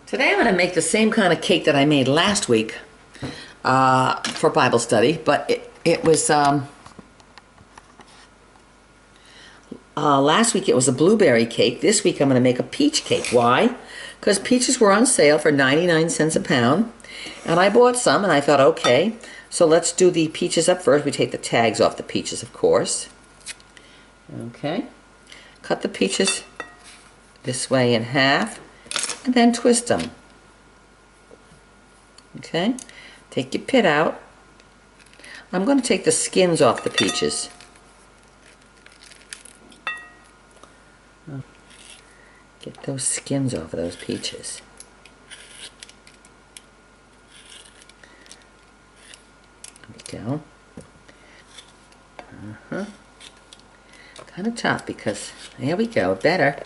Today I'm going to make the same kind of cake that I made last week for Bible study, but it was last week it was a blueberry cake. This week I'm going to make a peach cake. Why? Because peaches were on sale for 99 cents a pound, and I bought some and I thought, okay, so let's do the peaches up first. We take the tags off the peaches, of course. Okay, cut the peaches this way in half and then twist them. Okay, take your pit out. I'm going to take the skins off the peaches. Get those skins off of those peaches. There we go. Kind of tough because, there we go, better.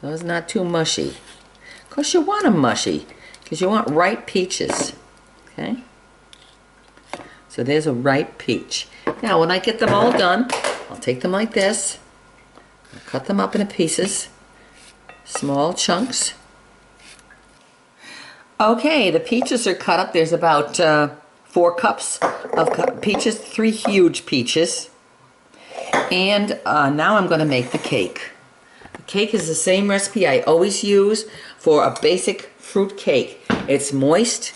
Those not too mushy. Of course you want them mushy because you want ripe peaches. Okay? So there's a ripe peach. Now when I get them all done, I'll take them like this. I'll cut them up into pieces. Small chunks. Okay, the peaches are cut up. There's about 4 cups of peaches, 3 huge peaches. And now I'm going to make the cake. The cake is the same recipe I always use for a basic fruit cake. It's moist.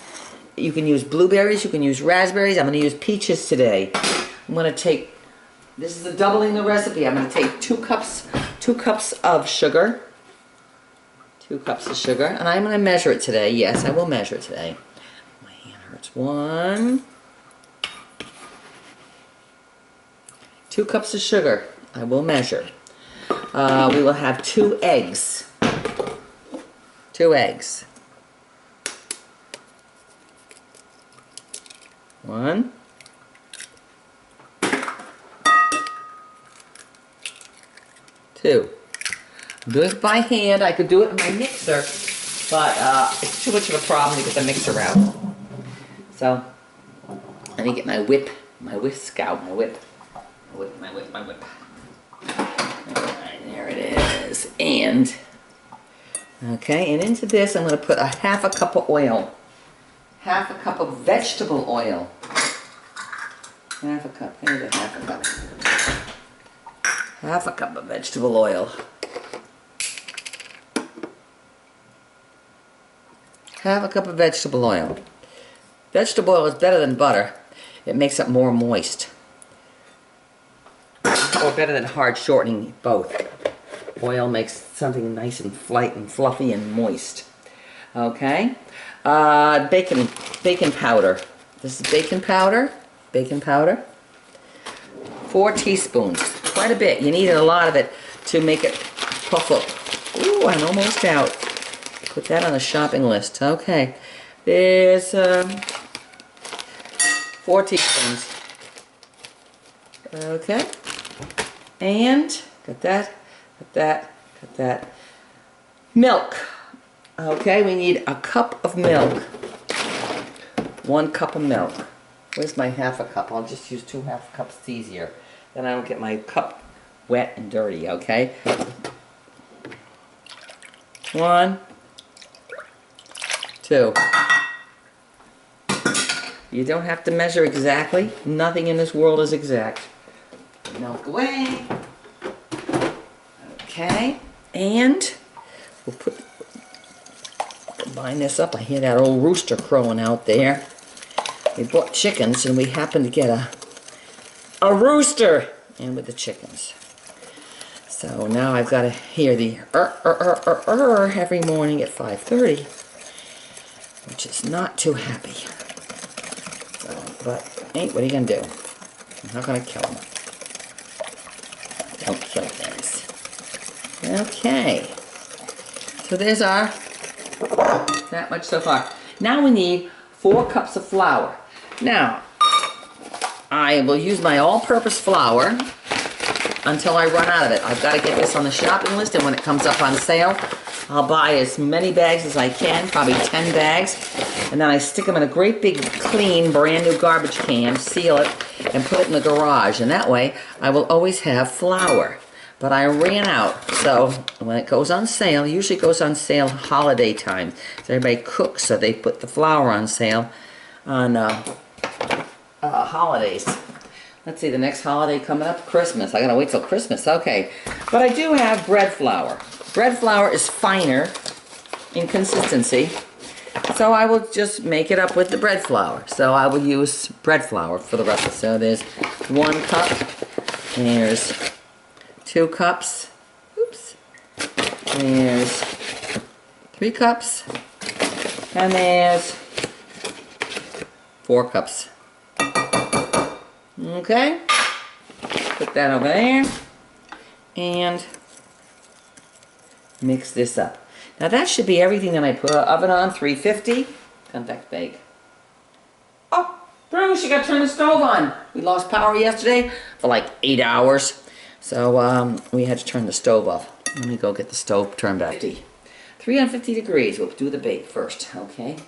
You can use blueberries, you can use raspberries. I'm going to use peaches today. I'm going to take, this is the doubling the recipe. I'm going to take 2 cups of sugar. 2 cups of sugar. And I'm going to measure it today. Yes, I will measure it today. My hand hurts. 1. 2 cups of sugar. I will measure. We will have 2 eggs. 2 eggs. 1. 2. I'm doing it by hand. I could do it in my mixer, but it's too much of a problem to get the mixer out. So, let me get my whip, my whisk out, my whip. My whip. Alright, there it is. And, okay, and into this I'm going to put a half a cup of oil. Half a cup of vegetable oil. Half a cup. Here's a half a cup. Half a cup of vegetable oil. Half a cup of vegetable oil. Vegetable oil is better than butter. It makes it more moist. Or better than hard shortening, both. Oil makes something nice and light and fluffy and moist. Okay. Bacon powder. This is bacon powder. Bacon powder. 4 teaspoons. Quite a bit. You need a lot of it to make it puff up. Ooh, I'm almost out. Put that on the shopping list. Okay. There's 4 teaspoons. Okay. And got that. Milk. Okay, we need a cup of milk. 1 cup of milk. Where's my half a cup? I'll just use 2 half cups. It's easier. Then I don't get my cup wet and dirty, okay? 1, 2. You don't have to measure exactly. Nothing in this world is exact. Milk away. Okay, and we'll combine this up. I hear that old rooster crowing out there. We bought chickens and we happened to get a rooster in with the chickens. So now I've got to hear the every morning at 5:30, which is not too happy. So, but hey, what are you gonna do? I'm not gonna kill them. Don't kill things. Okay, so there's our, that much so far. Now we need 4 cups of flour. Now, I will use my all-purpose flour until I run out of it. I've got to get this on the shopping list, and when it comes up on sale, I'll buy as many bags as I can, probably 10 bags, and then I stick them in a great big, clean, brand new garbage can, seal it, and put it in the garage, and that way I will always have flour. but I ran out. So when it goes on sale, it usually goes on sale holiday time. So everybody cooks, so they put the flour on sale on holidays. Let's see, the next holiday coming up, Christmas. I gotta wait till Christmas, okay. But I do have bread flour. Bread flour is finer in consistency, so I will just make it up with the bread flour. So I will use bread flour for the rest of it. So there's 1 cup, there's 2 cups, oops, there's 3 cups, and there's 4 cups. Okay, put that over there and mix this up. Now that should be everything that I put. Oven on 350, convect bake. Oh, Bruce, you gotta turn the stove on. We lost power yesterday for like 8 hours, so we had to turn the stove off. Let me go get the stove turned back. 350 degrees. We'll do the bake first. Okay,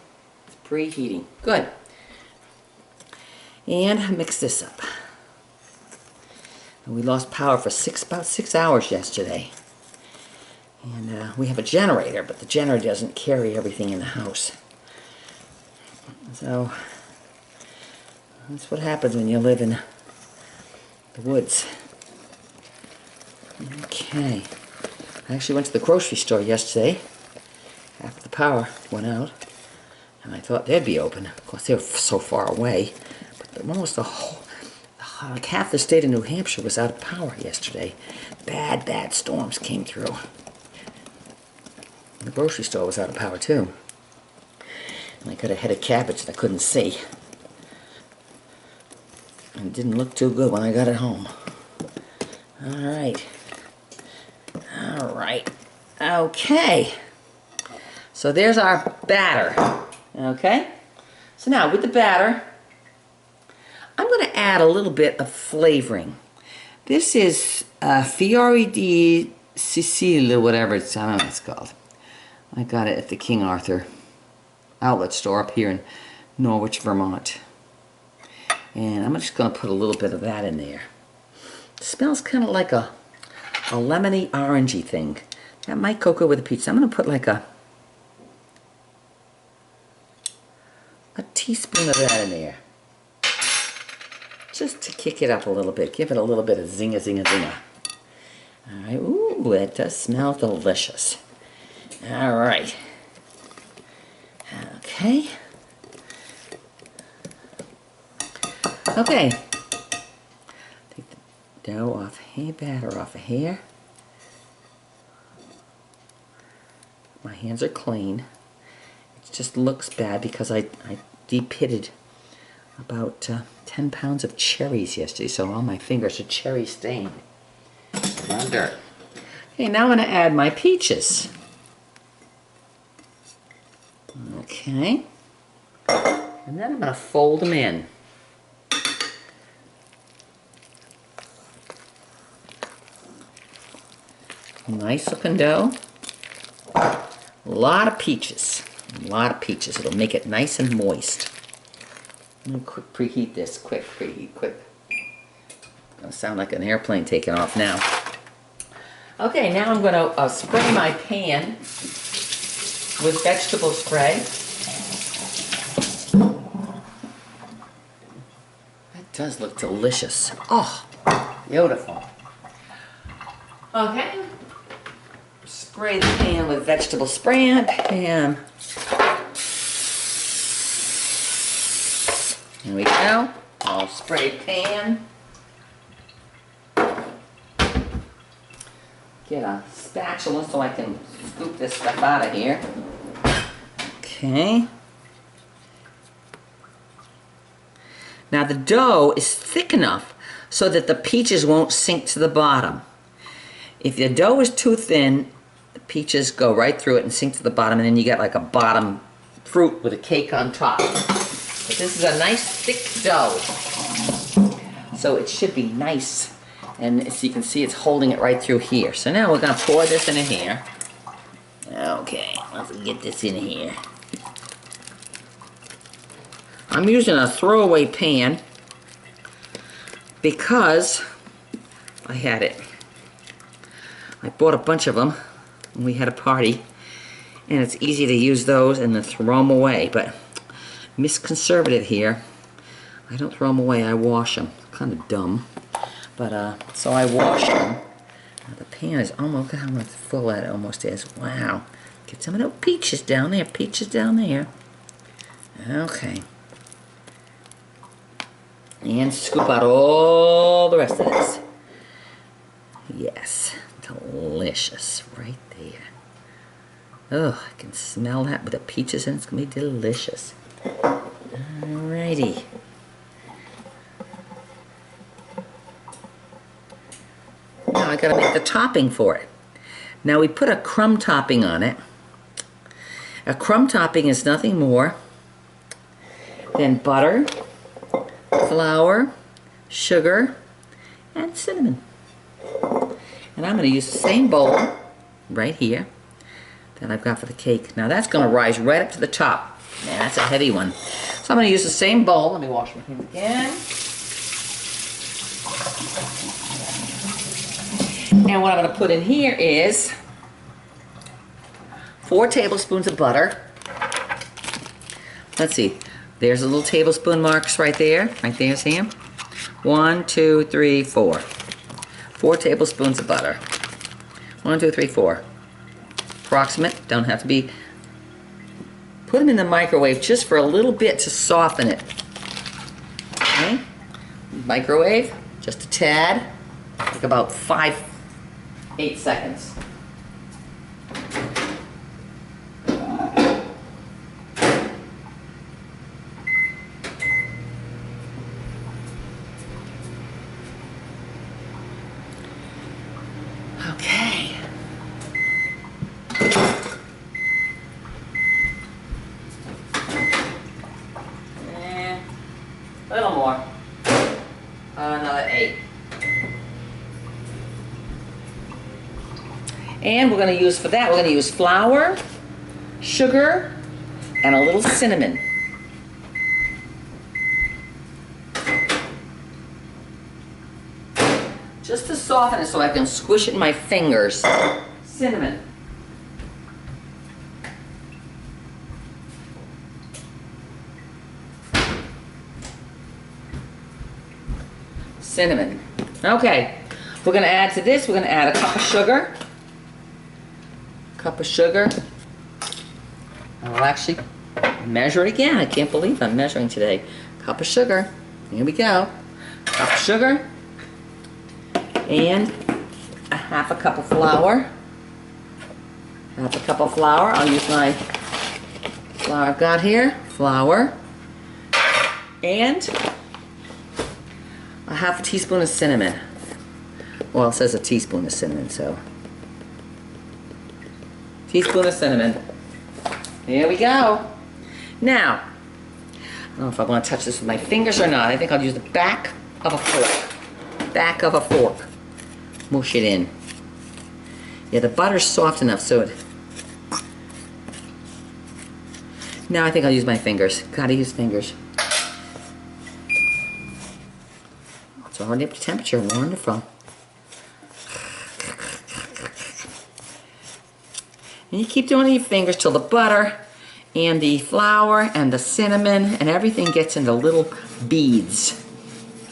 it's preheating. Good. And mix this up. And we lost power for about 6 hours yesterday. And we have a generator, but the generator doesn't carry everything in the house. So that's what happens when you live in the woods. Okay. I actually went to the grocery store yesterday after the power went out. And I thought they'd be open. Of course, they were so far away. Almost the whole, like half the state of New Hampshire was out of power yesterday. Bad storms came through. The grocery store was out of power too. And I got a head of cabbage that I couldn't see. And it didn't look too good when I got it home. Alright. Alright. Okay. So there's our batter. Okay? So now with the batter, I'm going to add a little bit of flavoring. This is Fiori di Sicilia, or whatever it's, I don't know what it's called. I got it at the King Arthur outlet store up here in Norwich, Vermont. And I'm just going to put a little bit of that in there. It smells kind of like a lemony, orangey thing. That might go good with the pizza. I'm going to put like a teaspoon of that in there. Just to kick it up a little bit. Give it a little bit of zinga, zinga, zinga. Alright, ooh, it does smell delicious. Alright. Okay. Okay. Take the dough off here, batter off of here. My hands are clean. It just looks bad because I de-pitted about 10 pounds of cherries yesterday, so all my fingers are cherry stained. Not dirt. Okay, now I'm going to add my peaches. Okay. And then I'm going to fold them in. Nice looking dough. A lot of peaches. A lot of peaches. It'll make it nice and moist. I'm going to quick preheat this. Quick preheat, quick. Gonna sound like an airplane taking off now. Okay, now I'm going to spray my pan with vegetable spray. That does look delicious. Oh, beautiful. Okay. Spray the pan with vegetable spray on pan. Here we go. All sprayed pan. Get a spatula so I can scoop this stuff out of here. Okay. Now the dough is thick enough so that the peaches won't sink to the bottom. If the dough is too thin, the peaches go right through it and sink to the bottom, and then you get like a bottom fruit with a cake on top. But this is a nice thick dough, so it should be nice. And as you can see, it's holding it right through here. So now we're going to pour this in here. Okay, let's get this in here. I'm using a throwaway pan because I had it I bought a bunch of them when we had a party, and it's easy to use those and then throw them away. But Miss Conservative here, I don't throw them away, I wash them. Kind of dumb, but so I wash them. Now the pan is almost, look at how much full that almost is. Wow. Get some of those peaches down there, peaches down there. Okay. And scoop out all the rest of this. Yes, delicious right there. Oh, I can smell that with the peaches in it. It's going to be delicious. Alrighty. Now I got to make the topping for it. Now we put a crumb topping on it. A crumb topping is nothing more than butter, flour, sugar, and cinnamon. And I'm going to use the same bowl right here that I've got for the cake. Now that's going to rise right up to the top. Man, that's a heavy one. So I'm going to use the same bowl. Let me wash my hands again. And what I'm going to put in here is 4 tablespoons of butter. Let's see. There's a little tablespoon marks right there. Right there, see them? 1, 2, 3, 4. 4 tablespoons of butter. 1, 2, 3, 4. Approximate. Don't have to be. Put them in the microwave just for a little bit to soften it. Okay? Microwave, just a tad. Like about 8 seconds. Okay. And a little more. Another 8. And we're going to use, for that, we're going to use flour, sugar, and a little cinnamon. Just to soften it so I can squish it in my fingers. Cinnamon. Cinnamon. Okay, we're going to add to this, we're going to add a cup of sugar. Cup of sugar. I'll actually measure it again. I can't believe I'm measuring today. Cup of sugar. Here we go. Cup of sugar. And a half a cup of flour. Half a cup of flour. I'll use my flour I've got here. Flour. And a half a teaspoon of cinnamon. Well, it says a teaspoon of cinnamon, so. Teaspoon of cinnamon. Here we go. Now, I don't know if I want to touch this with my fingers or not. I think I'll use the back of a fork. Back of a fork. Mush it in. Yeah, the butter's soft enough so it... Now I think I'll use my fingers. Gotta use fingers. It's already up to temperature. Wonderful. And you keep doing it with your fingers till the butter and the flour and the cinnamon and everything gets into little beads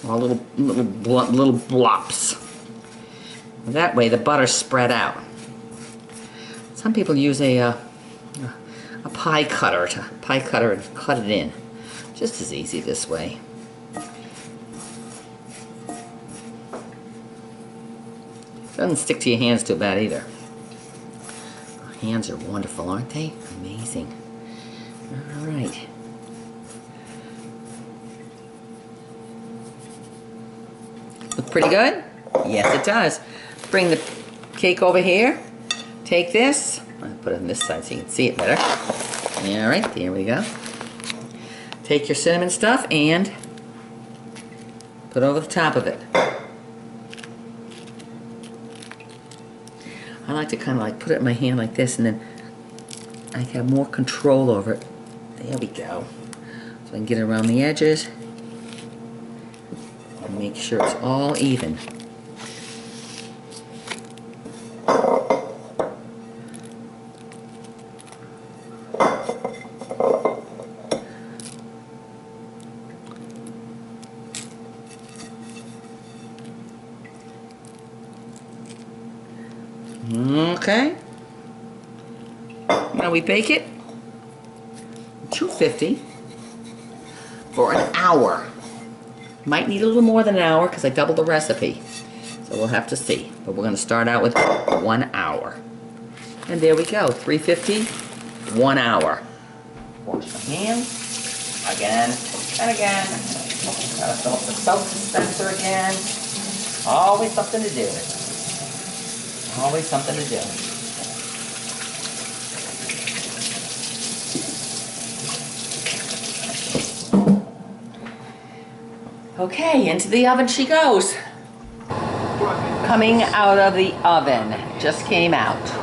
or little blops. That way the butter's spread out. Some people use a pie cutter and cut it in. Just as easy this way. Doesn't stick to your hands too bad either. Hands are wonderful, aren't they? Amazing. All right. Look pretty good? Yes, it does. Bring the cake over here. Take this. I'll put it on this side so you can see it better. All right, there we go. Take your cinnamon stuff and put it over the top of it. I like to kind of like put it in my hand like this, and then I have more control over it. There we go. So I can get it around the edges and make sure it's all even. Now we bake it 250 for an hour. Might need a little more than an hour because I doubled the recipe. So we'll have to see. But we're going to start out with 1 hour. And there we go, 350, 1 hour. Wash my hands again and again. Gotta fill up the soap dispenser again. Always something to do. Always something to do. Okay, into the oven she goes. Coming out of the oven, just came out.